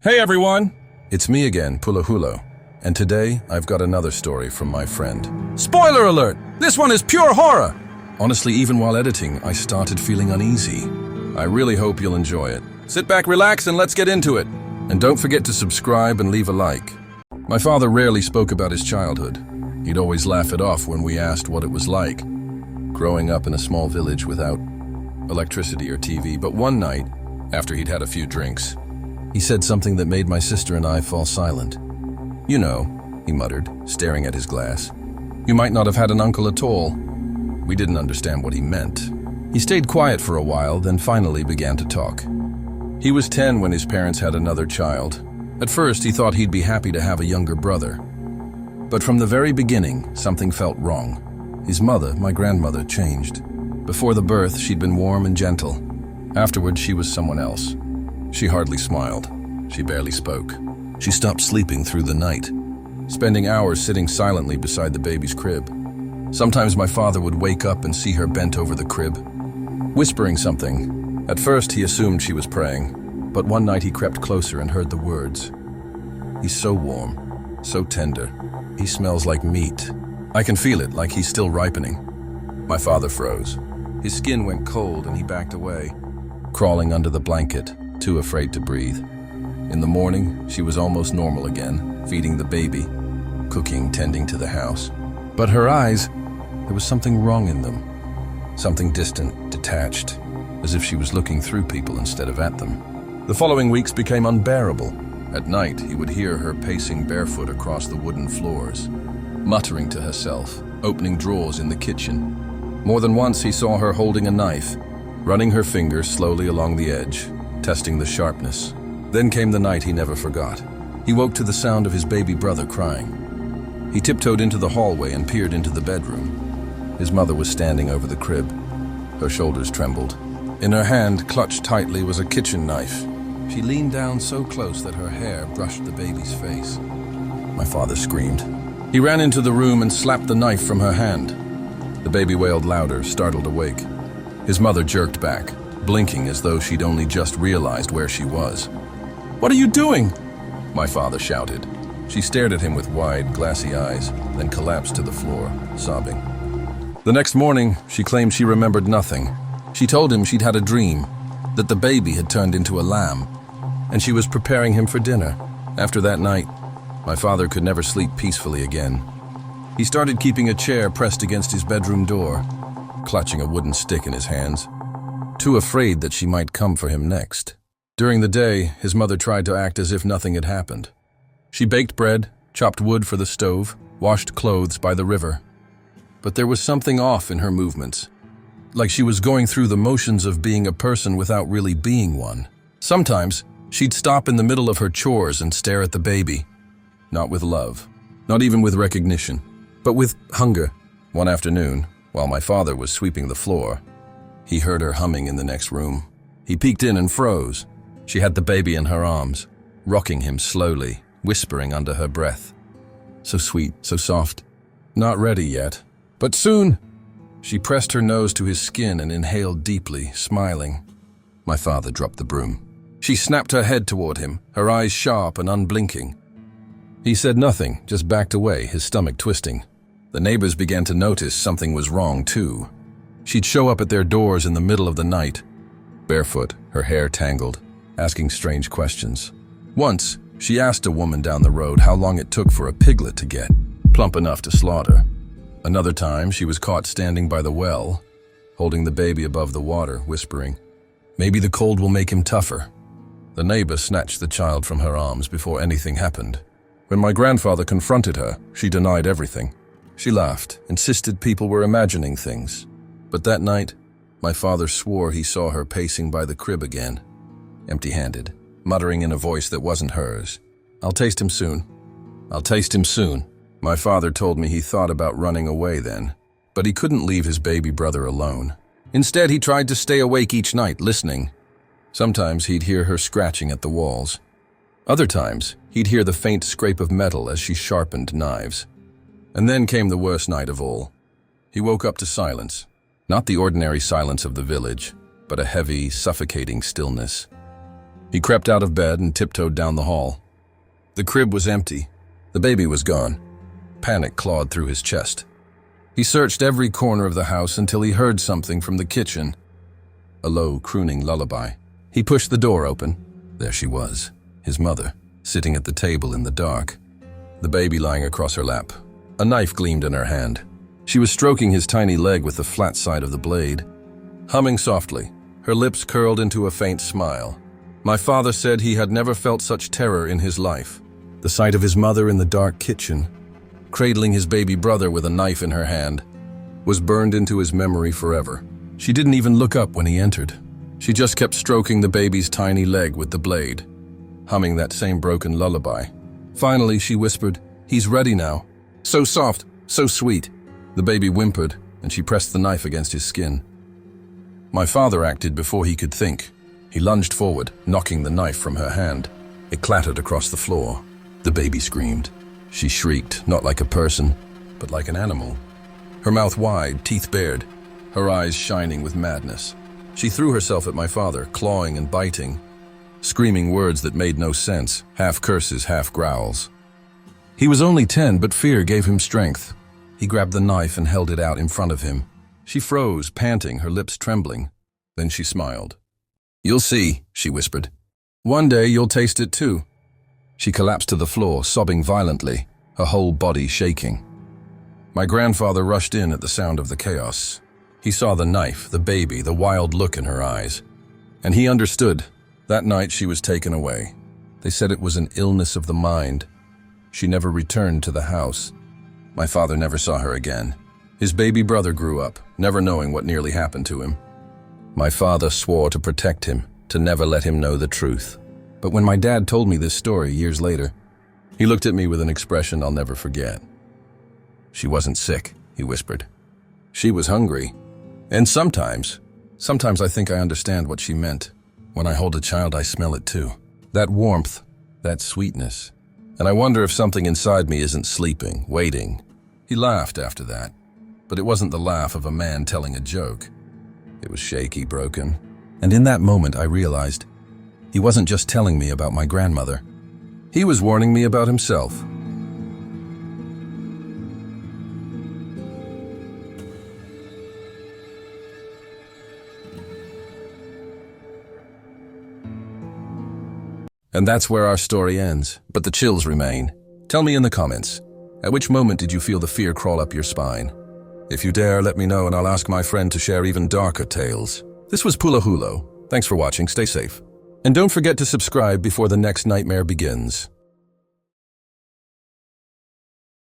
Hey everyone! It's me again, Pulahulo, and today I've got another story from my friend. Spoiler alert! This one is pure horror! Honestly, even while editing, I started feeling uneasy. I really hope you'll enjoy it. Sit back, relax, and let's get into it. And don't forget to subscribe and leave a like. My father rarely spoke about his childhood. He'd always laugh it off when we asked what it was like, growing up in a small village without electricity or TV. But one night, after he'd had a few drinks, he said something that made my sister and I fall silent. "You know," he muttered, staring at his glass, "you might not have had an uncle at all." We didn't understand what he meant. He stayed quiet for a while, then finally began to talk. He was 10 when his parents had another child. At first, he thought he'd be happy to have a younger brother. But from the very beginning, something felt wrong. His mother, my grandmother, changed. Before the birth, she'd been warm and gentle. Afterwards, she was someone else. She hardly smiled. She barely spoke. She stopped sleeping through the night, spending hours sitting silently beside the baby's crib. Sometimes my father would wake up and see her bent over the crib, whispering something. At first, he assumed she was praying, but one night he crept closer and heard the words. "He's so warm, so tender. He smells like meat. I can feel it, like he's still ripening." My father froze. His skin went cold and he backed away, crawling under the blanket, too afraid to breathe. In the morning, she was almost normal again, feeding the baby, cooking, tending to the house. But her eyes, there was something wrong in them. Something distant, detached, as if she was looking through people instead of at them. The following weeks became unbearable. At night, he would hear her pacing barefoot across the wooden floors, muttering to herself, opening drawers in the kitchen. More than once, he saw her holding a knife, running her fingers slowly along the edge, testing the sharpness. Then came the night he never forgot. He woke to the sound of his baby brother crying. He tiptoed into the hallway and peered into the bedroom. His mother was standing over the crib. Her shoulders trembled. In her hand, clutched tightly, was a kitchen knife. She leaned down so close that her hair brushed the baby's face. My father screamed. He ran into the room and slapped the knife from her hand. The baby wailed louder, startled awake. His mother jerked back, blinking as though she'd only just realized where she was. "What are you doing?" my father shouted. She stared at him with wide, glassy eyes, then collapsed to the floor, sobbing. The next morning, she claimed she remembered nothing. She told him she'd had a dream, that the baby had turned into a lamb, and she was preparing him for dinner. After that night, my father could never sleep peacefully again. He started keeping a chair pressed against his bedroom door, clutching a wooden stick in his hands, too afraid that she might come for him next. During the day, his mother tried to act as if nothing had happened. She baked bread, chopped wood for the stove, washed clothes by the river. But there was something off in her movements, like she was going through the motions of being a person without really being one. Sometimes, she'd stop in the middle of her chores and stare at the baby, not with love, not even with recognition, but with hunger. One afternoon, while my father was sweeping the floor, he heard her humming in the next room. He peeked in and froze. She had the baby in her arms, rocking him slowly, whispering under her breath. So sweet, so soft. Not ready yet, but soon. She pressed her nose to his skin and inhaled deeply, smiling. My father dropped the broom. She snapped her head toward him, her eyes sharp and unblinking. He said nothing, just backed away, his stomach twisting. The neighbors began to notice something was wrong, too. She'd show up at their doors in the middle of the night, barefoot, her hair tangled, asking strange questions. Once, she asked a woman down the road how long it took for a piglet to get plump enough to slaughter. Another time, she was caught standing by the well, holding the baby above the water, whispering, "Maybe the cold will make him tougher." The neighbor snatched the child from her arms before anything happened. When my grandfather confronted her, she denied everything. She laughed, insisted people were imagining things. But that night, my father swore he saw her pacing by the crib again, empty-handed, muttering in a voice that wasn't hers. "I'll taste him soon. I'll taste him soon." My father told me he thought about running away then, but he couldn't leave his baby brother alone. Instead, he tried to stay awake each night, listening. Sometimes he'd hear her scratching at the walls. Other times, he'd hear the faint scrape of metal as she sharpened knives. And then came the worst night of all. He woke up to silence. Not the ordinary silence of the village, but a heavy, suffocating stillness. He crept out of bed and tiptoed down the hall. The crib was empty. The baby was gone. Panic clawed through his chest. He searched every corner of the house until he heard something from the kitchen. A low, crooning lullaby. He pushed the door open. There she was, his mother, sitting at the table in the dark, the baby lying across her lap. A knife gleamed in her hand. She was stroking his tiny leg with the flat side of the blade, humming softly, her lips curled into a faint smile. My father said he had never felt such terror in his life. The sight of his mother in the dark kitchen, cradling his baby brother with a knife in her hand, was burned into his memory forever. She didn't even look up when he entered. She just kept stroking the baby's tiny leg with the blade, humming that same broken lullaby. Finally, she whispered, "He's ready now. So soft, so sweet." The baby whimpered, and she pressed the knife against his skin. My father acted before he could think. He lunged forward, knocking the knife from her hand. It clattered across the floor. The baby screamed. She shrieked, not like a person, but like an animal. Her mouth wide, teeth bared, her eyes shining with madness. She threw herself at my father, clawing and biting, screaming words that made no sense, half curses, half growls. He was only 10, but fear gave him strength. He grabbed the knife and held it out in front of him. She froze, panting, her lips trembling. Then she smiled. "You'll see," she whispered. "One day you'll taste it too." She collapsed to the floor, sobbing violently, her whole body shaking. My grandfather rushed in at the sound of the chaos. He saw the knife, the baby, the wild look in her eyes. And he understood. That night she was taken away. They said it was an illness of the mind. She never returned to the house. My father never saw her again. His baby brother grew up, never knowing what nearly happened to him. My father swore to protect him, to never let him know the truth. But when my dad told me this story years later, he looked at me with an expression I'll never forget. "She wasn't sick," he whispered. "She was hungry. And sometimes I think I understand what she meant. When I hold a child, I smell it too. That warmth, that sweetness. And I wonder if something inside me isn't sleeping, waiting." He laughed after that, but it wasn't the laugh of a man telling a joke. It was shaky, broken. And in that moment, I realized he wasn't just telling me about my grandmother. He was warning me about himself. And that's where our story ends, but the chills remain. Tell me in the comments, at which moment did you feel the fear crawl up your spine? If you dare, let me know and I'll ask my friend to share even darker tales. This was Pula Hulo. Thanks for watching, stay safe. And don't forget to subscribe before the next nightmare begins.